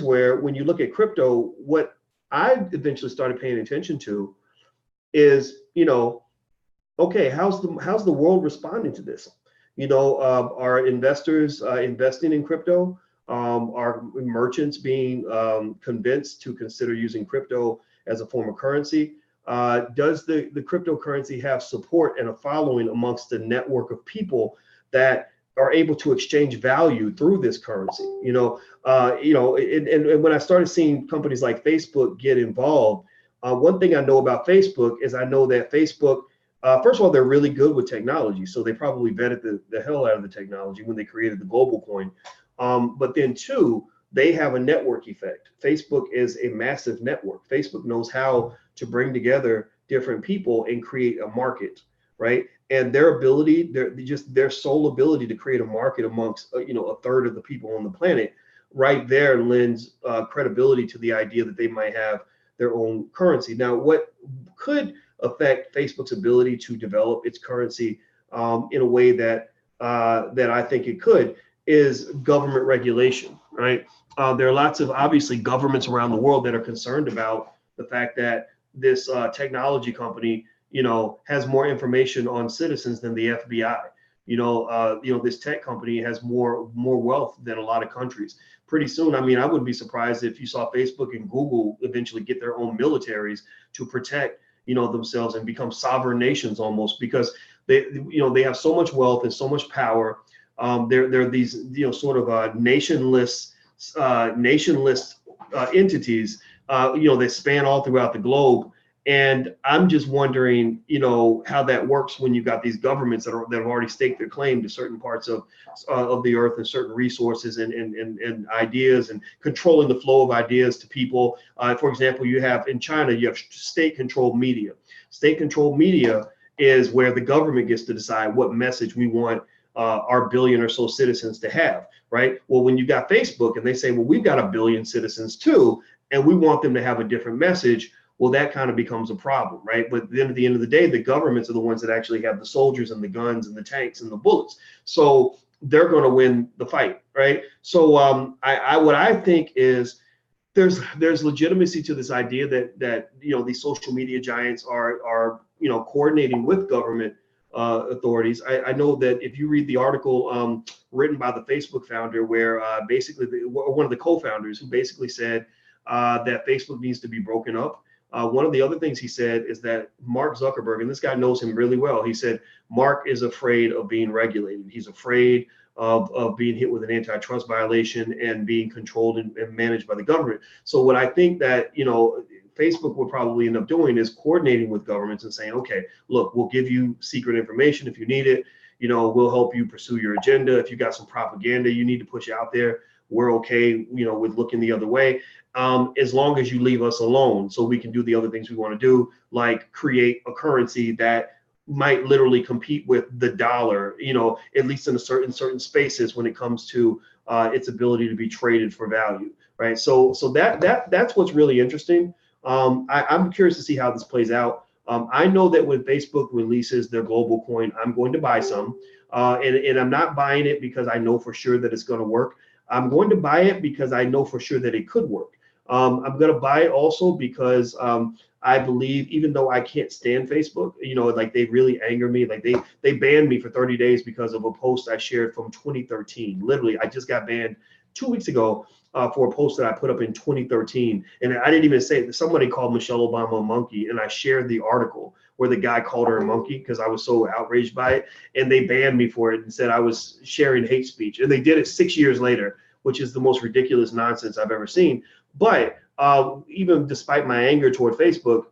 where when you look at crypto, what I eventually started paying attention to is, okay, how's the world responding to this? Are investors investing in crypto? Are merchants being convinced to consider using crypto as a form of currency? Does the cryptocurrency have support and a following amongst the network of people that are able to exchange value through this currency? And when I started seeing companies like Facebook get involved, one thing I know about Facebook is I know that Facebook, first of all, they're really good with technology. So they probably vetted the hell out of the technology when they created the global coin. But then two, they have a network effect. Facebook is a massive network. Facebook knows how to bring together different people and create a market, right? And their ability, their sole ability to create a market amongst, a third of the people on the planet, right there lends credibility to the idea that they might have their own currency. Now, what could affect Facebook's ability to develop its currency in a way that I think it could is government regulation, right? There are lots of obviously governments around the world that are concerned about the fact that this technology company, has more information on citizens than the FBI. This tech company has more wealth than a lot of countries. Pretty soon, I mean, I wouldn't be surprised if you saw Facebook and Google eventually get their own militaries to protect, themselves and become sovereign nations almost, because they have so much wealth and so much power. They're these, sort of nationless entities, that span all throughout the globe. And I'm just wondering, how that works when you've got these governments that have already staked their claim to certain parts of the earth and certain resources and ideas, and controlling the flow of ideas to people. For example, you have in China, you have state-controlled media. State-controlled media is where the government gets to decide what message we want our billion or so citizens to have, right? Well, when you got Facebook and they say, well, we've got a billion citizens too, and we want them to have a different message, well, that kind of becomes a problem, right? But then at the end of the day, the governments are the ones that actually have the soldiers and the guns and the tanks and the bullets. So they're going to win the fight, right? So what I think is there's legitimacy to this idea that these social media giants are coordinating with government authorities. I know that if you read the article written by the Facebook founder, where basically one of the co-founders who basically said that Facebook needs to be broken up. One of the other things he said is that Mark Zuckerberg, and this guy knows him really well, he said Mark is afraid of being regulated. He's afraid of being hit with an antitrust violation and being controlled and managed by the government. So what I think that, Facebook would probably end up doing is coordinating with governments and saying, okay, look, we'll give you secret information if you need it. We'll help you pursue your agenda. If you got some propaganda you need to push out there, we're okay, with looking the other way, as long as you leave us alone so we can do the other things we want to do, like create a currency that might literally compete with the dollar, at least in certain spaces when it comes to its ability to be traded for value, right? So that's what's really interesting. I'm curious to see how this plays out. I know that when Facebook releases their global coin, I'm going to buy some, and I'm not buying it because I know for sure that it's going to work. I'm going to buy it because I know for sure that it could work. I'm going to buy it also because I believe, even though I can't stand Facebook, like they really anger me. Like they banned me for 30 days because of a post I shared from 2013. Literally, I just got banned 2 weeks ago for a post that I put up in 2013. And I didn't even say it. Somebody called Michelle Obama a monkey, and I shared the article where the guy called her a monkey because I was so outraged by it. And they banned me for it and said I was sharing hate speech. And they did it 6 years later, which is the most ridiculous nonsense I've ever seen. But even despite my anger toward Facebook,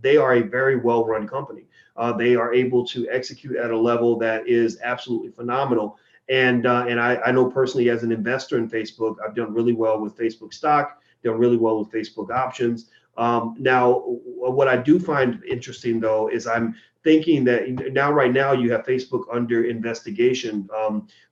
they are a very well-run company. They are able to execute at a level that is absolutely phenomenal. And I know personally, as an investor in Facebook, I've done really well with Facebook stock, done really well with Facebook options. Now, what I do find interesting, though, is I'm thinking that right now you have Facebook under investigation,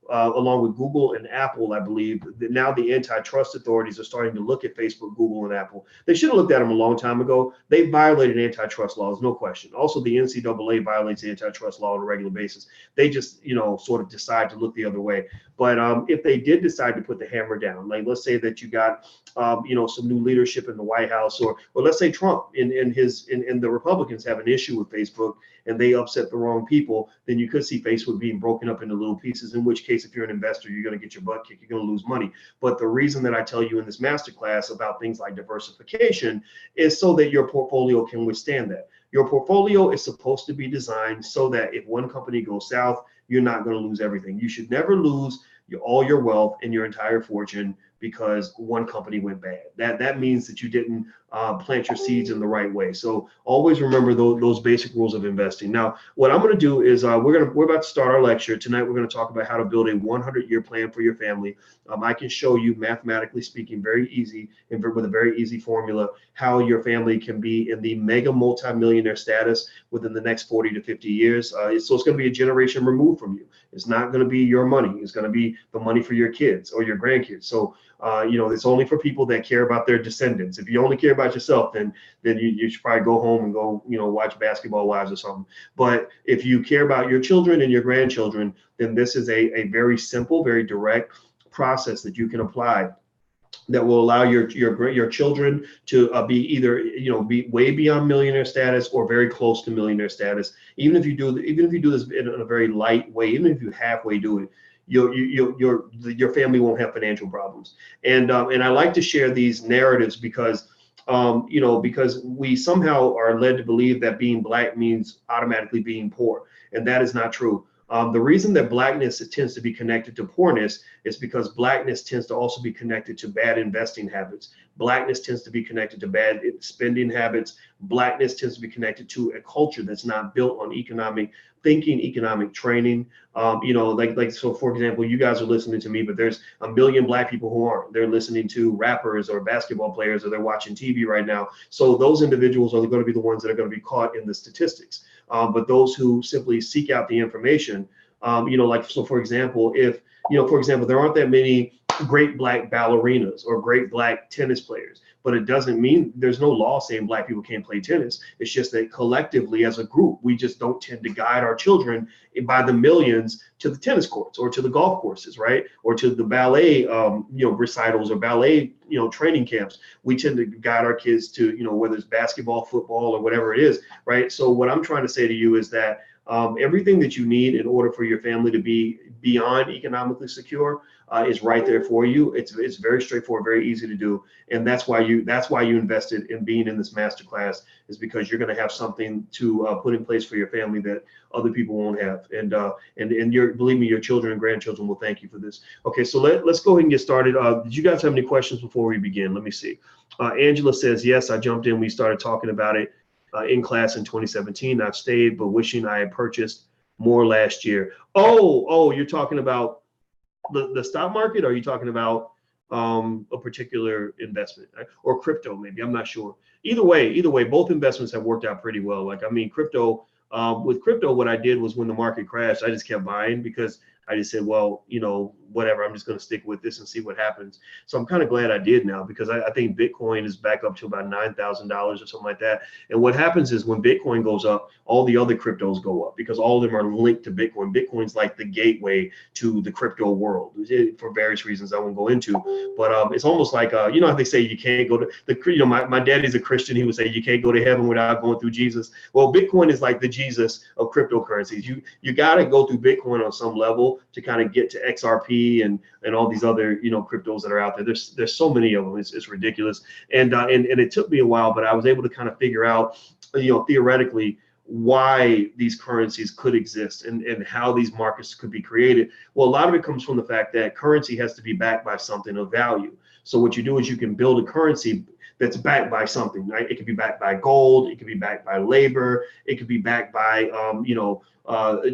along with Google and Apple, I believe. Now the antitrust authorities are starting to look at Facebook, Google, and Apple. They should have looked at them a long time ago. They violated antitrust laws, no question. Also, the NCAA violates antitrust law on a regular basis. They just, sort of decide to look the other way. But if they did decide to put the hammer down, like let's say that you got, some new leadership in the White House, or let's say Trump and the Republicans have an issue with Facebook and they upset the wrong people, then you could see Facebook being broken up into little pieces, in which case, if you're an investor, you're going to get your butt kicked, you're going to lose money. But the reason that I tell you in this masterclass about things like diversification is so that your portfolio can withstand that. Your portfolio is supposed to be designed so that if one company goes south, you're not going to lose everything. You should never lose all your wealth and your entire fortune because one company went bad. That means that you didn't plant your seeds in the right way. So always remember those basic rules of investing. Now, what I'm going to do is we're about to start our lecture tonight. We're going to talk about how to build a 100-year plan for your family. I can show you, mathematically speaking, very easy and with a very easy formula, how your family can be in the mega multimillionaire status within the next 40 to 50 years. So it's going to be a generation removed from you. It's not going to be your money. It's going to be the money for your kids or your grandkids. So it's only for people that care about their descendants. If you only care about yourself, then you should probably go home and go, watch Basketball Wives or something. But if you care about your children and your grandchildren, then this is a very simple, very direct process that you can apply that will allow your children to be either be way beyond millionaire status or very close to millionaire status. Even if you do this in a very light way, even if you halfway do it, your family won't have financial problems. And I like to share these narratives because because we somehow are led to believe that being Black means automatically being poor, and that is not true. The reason that Blackness tends to be connected to poorness is because Blackness tends to also be connected to bad investing habits. Blackness tends to be connected to bad spending habits. Blackness tends to be connected to a culture that's not built on economic thinking, economic training. So for example, you guys are listening to me, but there's a million Black people who aren't. They're listening to rappers or basketball players, or they're watching TV right now. So those individuals are going to be the ones that are going to be caught in the statistics. But those who simply seek out the information, for example, there aren't that many great Black ballerinas or great Black tennis players, but it doesn't mean there's no law saying Black people can't play tennis. It's just that collectively as a group, we just don't tend to guide our children by the millions to the tennis courts or to the golf courses, right? Or to the ballet, recitals or ballet, training camps. We tend to guide our kids to, whether it's basketball, football, or whatever it is, right? So what I'm trying to say to you is that everything that you need in order for your family to be beyond economically secure is right there for you. It's very straightforward, very easy to do, and that's why you invested in being in this masterclass, is because you're going to have something to put in place for your family that other people won't have, and believe me, your children and grandchildren will thank you for this. Okay, so let's go ahead and get started. Did you guys have any questions before we begin? Let me see. Angela says yes. I jumped in. We started talking about it in class in 2017. I've stayed, but wishing I had purchased more last year. Oh, you're talking about the stock market, or are you talking about a particular investment or crypto? Maybe, I'm not sure. Either way, both investments have worked out pretty well. Crypto, with crypto, what I did was when the market crashed, I just kept buying because I just said, well, whatever, I'm just going to stick with this and see what happens. So I'm kind of glad I did now, because I think Bitcoin is back up to about $9,000 or something like that. And what happens is when Bitcoin goes up, all the other cryptos go up because all of them are linked to Bitcoin. Bitcoin's like the gateway to the crypto world for various reasons I won't go into. But it's almost like, how they say you can't go to my daddy's a Christian. He would say you can't go to heaven without going through Jesus. Well, Bitcoin is like the Jesus of cryptocurrencies. You got to go through Bitcoin on some level to kind of get to XRP and all these other cryptos that are out there. There's so many of them. It's ridiculous. And it took me a while, but I was able to kind of figure out theoretically why these currencies could exist and how these markets could be created. Well, a lot of it comes from the fact that currency has to be backed by something of value. So what you do is you can build a currency that's backed by something, right? It could be backed by gold. It could be backed by labor. It could be backed by,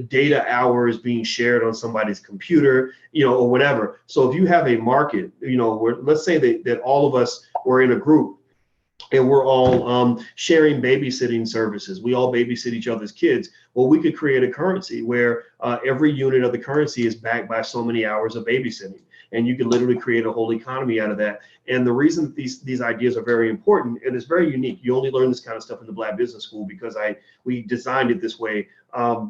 data hours being shared on somebody's computer, or whatever. So if you have a market, where let's say that all of us were in a group and we're all sharing babysitting services. We all babysit each other's kids. Well, we could create a currency where every unit of the currency is backed by so many hours of babysitting. And you could literally create a whole economy out of that. And the reason that these ideas are very important, and it's very unique. You only learn this kind of stuff in the Black Business School because we designed it this way,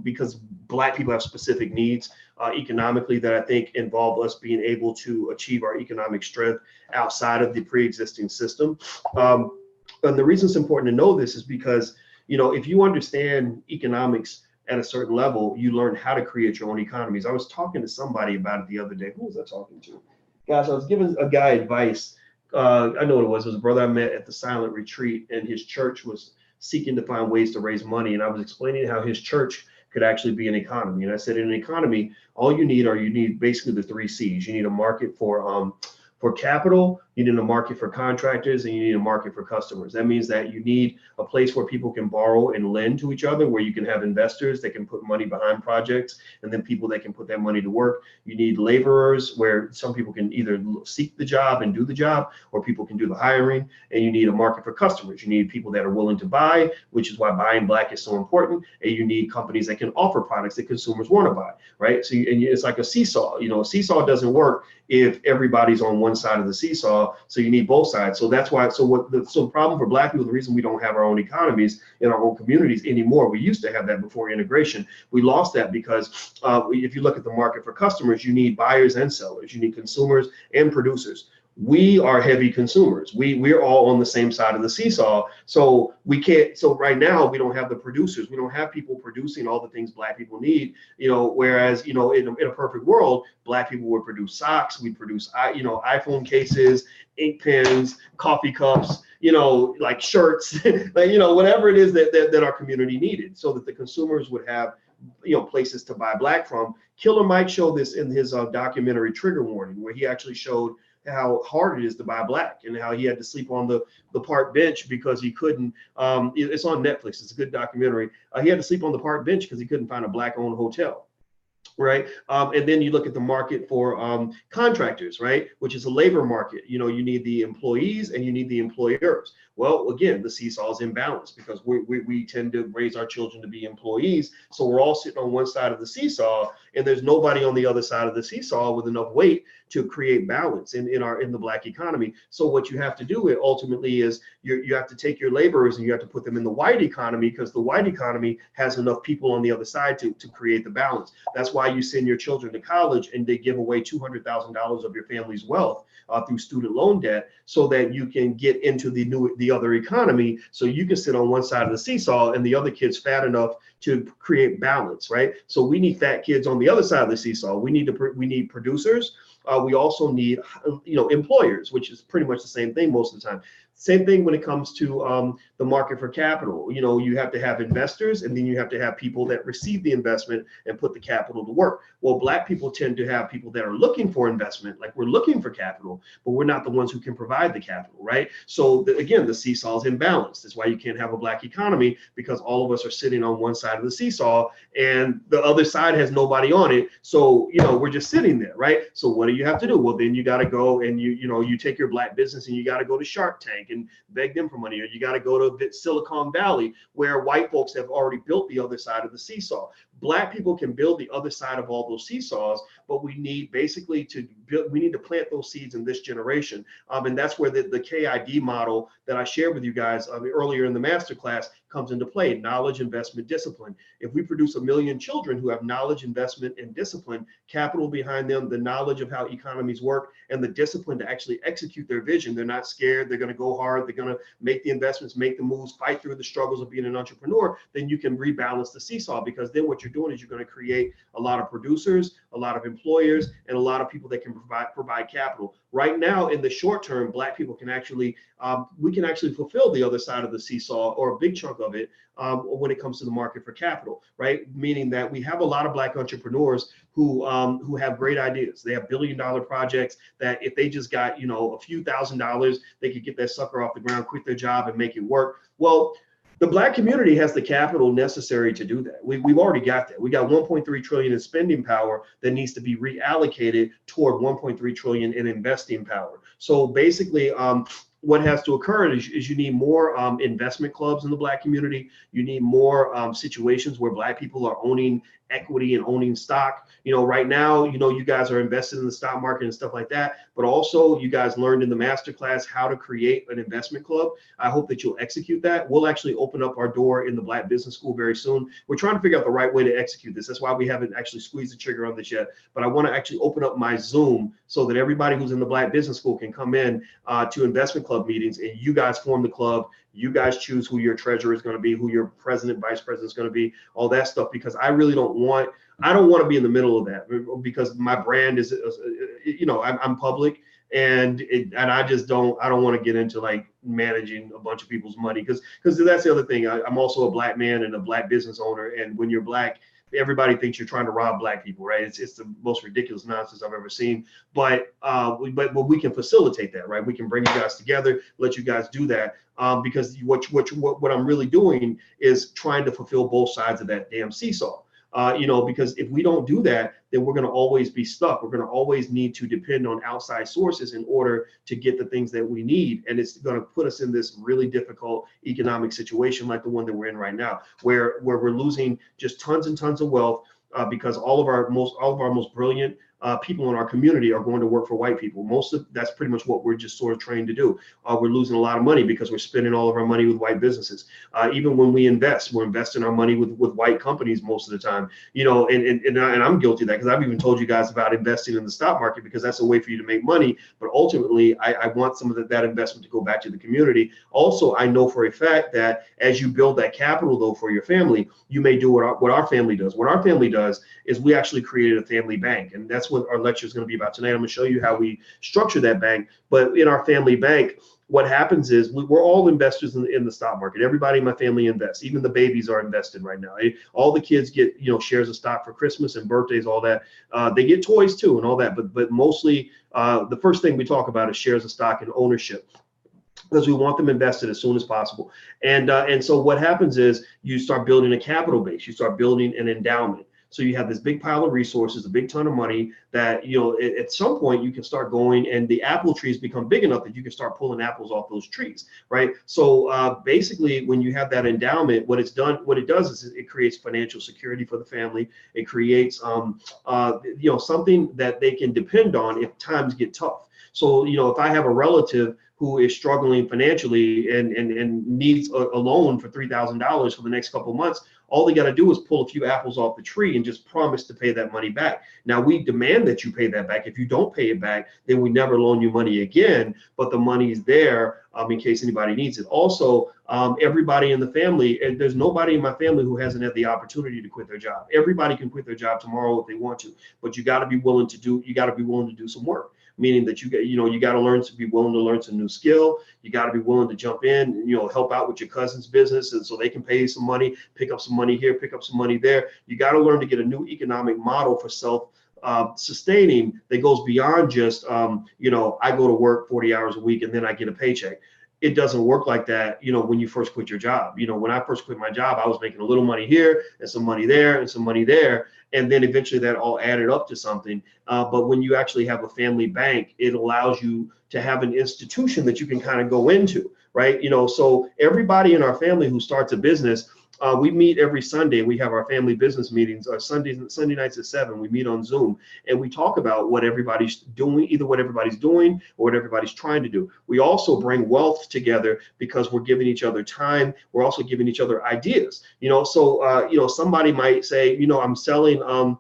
because Black people have specific needs economically that I think involve us being able to achieve our economic strength outside of the pre-existing system. And the reason it's important to know this is because, if you understand economics at a certain level, you learn how to create your own economies. I was talking to somebody about it the other day. Who was I talking to? Gosh, I was giving a guy advice. I know what it was. It was a brother I met at the silent retreat, and his church was seeking to find ways to raise money. And I was explaining how his church could actually be an economy. And I said, in an economy, all you need basically the three C's. You need a market for capital, you need a market for contractors, and you need a market for customers. That means that you need a place where people can borrow and lend to each other, where you can have investors that can put money behind projects, and then people that can put that money to work. You need laborers, where some people can either seek the job and do the job, or people can do the hiring. And you need a market for customers. You need people that are willing to buy, which is why buying Black is so important. And you need companies that can offer products that consumers want to buy, right? So it's like a seesaw. A seesaw doesn't work if everybody's on one side of the seesaw. So you need both sides. So that's why. So the problem for Black people, the reason we don't have our own economies in our own communities anymore. We used to have that before integration. We lost that because if you look at the market for customers, you need buyers and sellers. You need consumers and producers. We are heavy consumers. We're all on the same side of the seesaw. So we can't. So right now we don't have the producers. We don't have people producing all the things Black people need. Whereas in a perfect world, Black people would produce socks. We produce iPhone cases, ink pens, coffee cups. Like shirts, whatever it is that our community needed, so that the consumers would have places to buy Black from. Killer Mike showed this in his documentary Trigger Warning, where he actually showed how hard it is to buy Black, and how he had to sleep on the park bench because he couldn't. It's on Netflix. It's a good documentary. He had to sleep on the park bench because he couldn't find a Black-owned hotel. Right. And then you look at the market for contractors, right, which is a labor market. You need the employees and you need the employers. Well, again, the seesaw is imbalanced because we tend to raise our children to be employees. So we're all sitting on one side of the seesaw, and there's nobody on the other side of the seesaw with enough weight to create balance in the Black economy. So what you have to do ultimately is you have to take your laborers and you have to put them in the white economy, because the white economy has enough people on the other side to create the balance. That's why you send your children to college and they give away $200,000 of your family's wealth through student loan debt, so that you can get into the other economy, so you can sit on one side of the seesaw and the other kid's fat enough to create balance, right? So we need fat kids on the other side of the seesaw. We need producers. We also need employers, which is pretty much the same thing most of the time. Same thing when it comes to the market for capital. You have to have investors, and then you have to have people that receive the investment and put the capital to work. Well, Black people tend to have people that are looking for investment, like we're looking for capital, but we're not the ones who can provide the capital, right? So again, the seesaw is imbalanced. That's why you can't have a Black economy, because all of us are sitting on one side of the seesaw and the other side has nobody on it. So we're just sitting there, right? So what do you have to do? Well, then you got to go and you take your Black business and you got to go to Shark Tank and beg them for money, or you got to go to Silicon Valley, where white folks have already built the other side of the seesaw. Black people can build the other side of all those seesaws, but we need basically we need to plant those seeds in this generation. And that's where the KID model that I shared with you guys earlier in the masterclass comes into play: knowledge, investment, discipline. If we produce 1 million children who have knowledge, investment, and discipline, capital behind them, the knowledge of how economies work, and the discipline to actually execute their vision, they're not scared, they're going to go hard, they're going to make the investments, make the moves, fight through the struggles of being an entrepreneur, then you can rebalance the seesaw, because then what you're doing is you're going to create a lot of producers, a lot of employers, and a lot of people that can provide capital. Right now, in the short term, Black people can actually, we can actually fulfill the other side of the seesaw, or a big chunk of it, when it comes to the market for capital, right? Meaning that we have a lot of Black entrepreneurs who have great ideas. They have billion-dollar projects that if they just got, a few $1,000s, they could get that sucker off the ground, quit their job, and make it work. Well, the Black community has the capital necessary to do that. We've already got that. We got 1.3 trillion in spending power that needs to be reallocated toward 1.3 trillion in investing power. So basically, what has to occur is you need more investment clubs in the Black community. You need more situations where Black people are owning equity and owning stock. Right now, you guys are invested in the stock market and stuff like that, but also you guys learned in the masterclass how to create an investment club. I hope that you'll execute that. We'll actually open up our door in the Black Business School very soon. We're trying to figure out the right way to execute this. That's why we haven't actually squeezed the trigger on this yet, but I want to actually open up my Zoom so that everybody who's in the Black Business School can come in to investment club meetings, and you guys form the club. You guys choose who your treasurer is going to be, who your president, vice president is going to be, all that stuff, because I really don't want to be in the middle of that, because my brand is, I'm public, and I just don't want to get into like managing a bunch of people's money, because that's the other thing. I'm also a Black man and a Black business owner, and when you're Black, everybody thinks you're trying to rob Black people, right? It's the most ridiculous nonsense I've ever seen. But we can facilitate that, right? We can bring you guys together, let you guys do that, because what I'm really doing is trying to fulfill both sides of that damn seesaw. Because if we don't do that, then we're going to always be stuck. We're going to always need to depend on outside sources in order to get the things that we need. And it's going to put us in this really difficult economic situation like the one that we're in right now, where we're losing just tons and tons of wealth because all of our most brilliant people in our community are going to work for white people. That's pretty much what we're just sort of trained to do. We're losing a lot of money because we're spending all of our money with white businesses. Even when we invest, we're investing our money with white companies most of the time. And I'm guilty of that, because I've even told you guys about investing in the stock market, because that's a way for you to make money. But ultimately, I want some of that investment to go back to the community. Also, I know for a fact that as you build that capital, though, for your family, you may do what our family does. What our family does is we actually created a family bank, and that's what our lecture is going to be about tonight. I'm going to show you how we structure that bank. But in our family bank, what happens is we're all investors in the stock market. Everybody in my family invests. Even the babies are invested right now. All the kids get shares of stock for Christmas and birthdays, all that. They get toys too and all that. But mostly the first thing we talk about is shares of stock and ownership, because we want them invested as soon as possible. And so what happens is you start building a capital base. You start building an endowment. So you have this big pile of resources, a big ton of money that, at some point you can start going, and the apple trees become big enough that you can start pulling apples off those trees, right? So basically, when you have that endowment, what it does is it creates financial security for the family. It creates, something that they can depend on if times get tough. So, if I have a relative who is struggling financially and needs a loan for $3,000 for the next couple of months, all they got to do is pull a few apples off the tree and just promise to pay that money back. Now, we demand that you pay that back. If you don't pay it back, then we never loan you money again, but the money is there in case anybody needs it. Also, everybody in the family, and there's nobody in my family who hasn't had the opportunity to quit their job. Everybody can quit their job tomorrow if they want to, but you got to be willing to do some work. Meaning that you got to be willing to learn some new skill. You got to be willing to jump in, help out with your cousin's business, and so they can pay you some money, pick up some money here, pick up some money there. You got to learn to get a new economic model for sustaining that goes beyond just, I go to work 40 hours a week and then I get a paycheck. It doesn't work like that, when you first quit your job. When I first quit my job, I was making a little money here and some money there and some money there. And then eventually that all added up to something. But when you actually have a family bank, it allows you to have an institution that you can kind of go into, right? So everybody in our family who starts a business, we meet every Sunday. We have our family business meetings. Sunday nights at 7. We meet on Zoom and we talk about what everybody's doing, either what everybody's doing or what everybody's trying to do. We also bring wealth together because we're giving each other time. We're also giving each other ideas. So somebody might say, I'm selling, I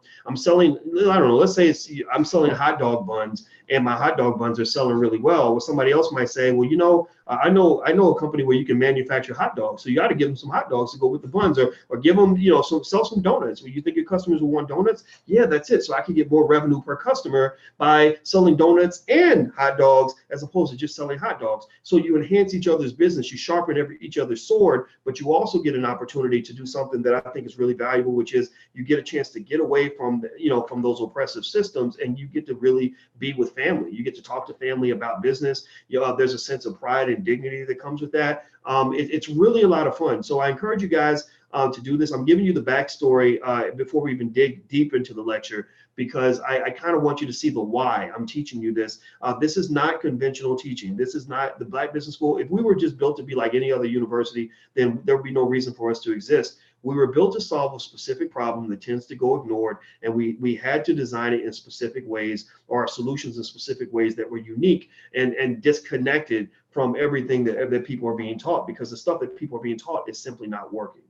don't know, let's say I'm selling hot dog buns, and my hot dog buns are selling really well. Well, somebody else might say, well, I know a company where you can manufacture hot dogs. So you got to give them some hot dogs to go with the buns, or give them, sell some donuts. Well, you think your customers will want donuts? Yeah, that's it. So I can get more revenue per customer by selling donuts and hot dogs as opposed to just selling hot dogs. So you enhance each other's business. You sharpen each other's sword, but you also get an opportunity to do something that I think is really valuable, which is you get a chance to get away from, from those oppressive systems, and you get to really be with family. You get to talk to family about business. There's a sense of pride and dignity that comes with that. It's really a lot of fun. So I encourage you guys, to do this. I'm giving you the backstory before we even dig deep into the lecture, because I kind of want you to see the why I'm teaching you this. This is not conventional teaching. This is not the Black Business School. If we were just built to be like any other university, then there would be no reason for us to exist. We were built to solve a specific problem that tends to go ignored, and we had to design it in specific ways, or our solutions in specific ways that were unique and disconnected from everything that people are being taught, because the stuff that people are being taught is simply not working.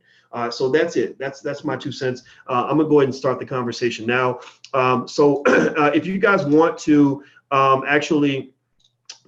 So that's it. That's my 2 cents. I'm gonna go ahead and start the conversation now. If you guys want to actually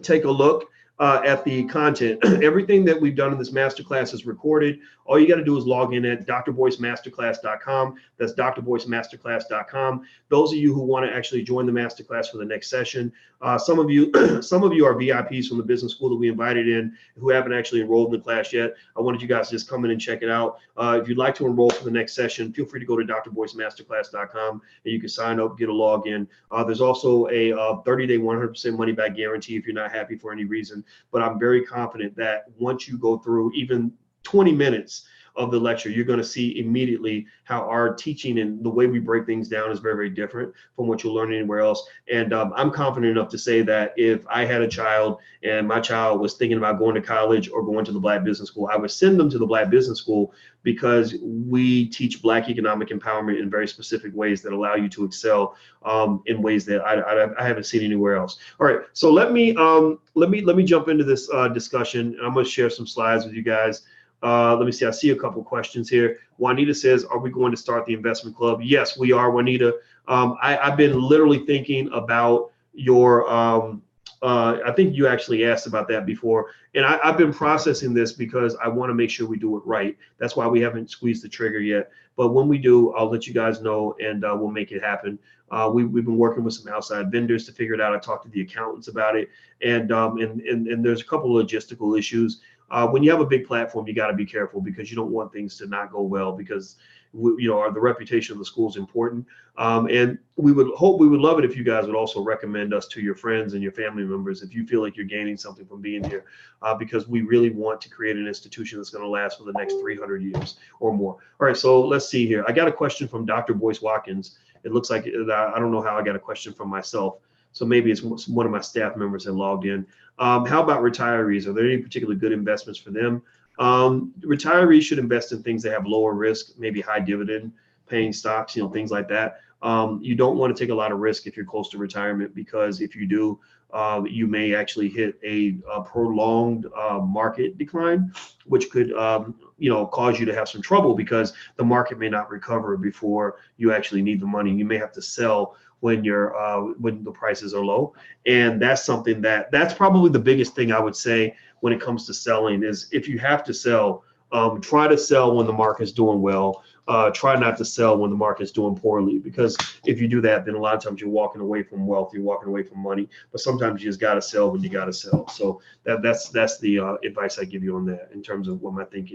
take a look at the content, everything that we've done in this masterclass is recorded. All you got to do is log in at drboycemasterclass.com. That's drboycemasterclass.com. Those of you who want to actually join the masterclass for the next session, some of you are VIPs from the business school that we invited in who haven't actually enrolled in the class yet. I wanted you guys to just come in and check it out. If you'd like to enroll for the next session, feel free to go to drboycemasterclass.com and you can sign up, get a login. There's also a 30-day 100% money back guarantee if you're not happy for any reason. But I'm very confident that once you go through even 20 minutes of the lecture, you're going to see immediately how our teaching and the way we break things down is very, very different from what you'll learn anywhere else. And I'm confident enough to say that if I had a child and my child was thinking about going to college or going to the Black Business School, I would send them to the Black Business School, because we teach Black economic empowerment in very specific ways that allow you to excel in ways that I haven't seen anywhere else. All right, so let me jump into this discussion. I'm going to share some slides with you guys. Let me see. I see a couple questions here. Juanita says, "Are we going to start the investment club?" Yes, we are, Juanita. I've been literally thinking about your. I think you actually asked about that before, and I've been processing this because I want to make sure we do it right. That's why we haven't squeezed the trigger yet. But when we do, I'll let you guys know, and we'll make it happen. We've been working with some outside vendors to figure it out. I talked to the accountants about it, and there's a couple of logistical issues. When you have a big platform, you got to be careful, because you don't want things to not go well, because the reputation of the school is important. And we would love it if you guys would also recommend us to your friends and your family members if you feel like you're gaining something from being here, because we really want to create an institution that's going to last for the next 300 years or more. All right, so let's see here. I got a question from Dr. Boyce Watkins. It looks like, I don't know how I got a question from myself. So maybe it's one of my staff members that logged in. How about retirees? Are there any particular good investments for them? Retirees should invest in things that have lower risk, maybe high dividend paying stocks, things like that. You don't want to take a lot of risk if you're close to retirement, because if you do, you may actually hit a prolonged market decline, which could cause you to have some trouble, because the market may not recover before you actually need the money. You may have to sell when the prices are low. And that's something that's probably the biggest thing I would say when it comes to selling is, if you have to sell, try to sell when the market's doing well. Try not to sell when the market's doing poorly, because if you do that, then a lot of times you're walking away from wealth, you're walking away from money. But sometimes you just got to sell when you got to sell. So that's the advice I give you on that in terms of what my thinking.